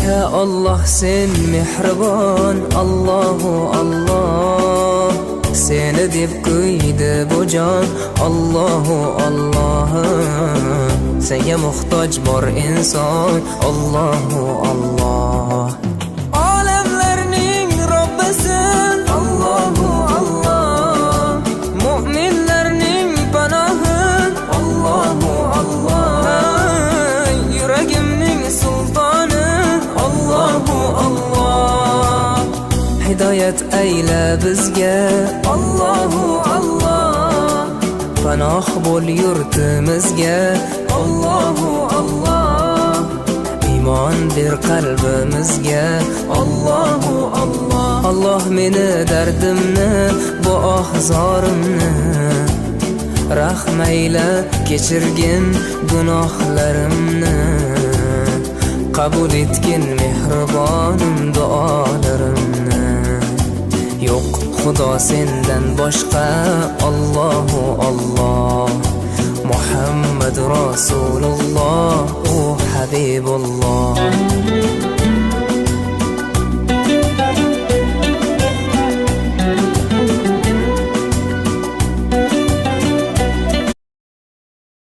Ya Allah sen mehribon, Allahu Allah. Seni deb kuydi bu jon, Allahu Allah. Senga muhtoj bor inson, Allahu Allah. Olamlarning Robbisin, Allahu Allah. Mu'minlarning panohi, Allahu Allah. Yuragimning sultoni, Allahu Allah. Hidoyat ayla bizga, Allahu Allah. Panoh bo'l yurtimizga, Allahu Allah. Iymon ber qalbimizga, Allahu Allah. Allah meni dardimni, bu ohzorimni rahmayla kechirgin gunohlarimni. Qabul etgin mehribonim duolarimni. Yo'q Xudo sendan boshqa, Allahu Allah. Muhammad Rasululloh, u Habibulloh.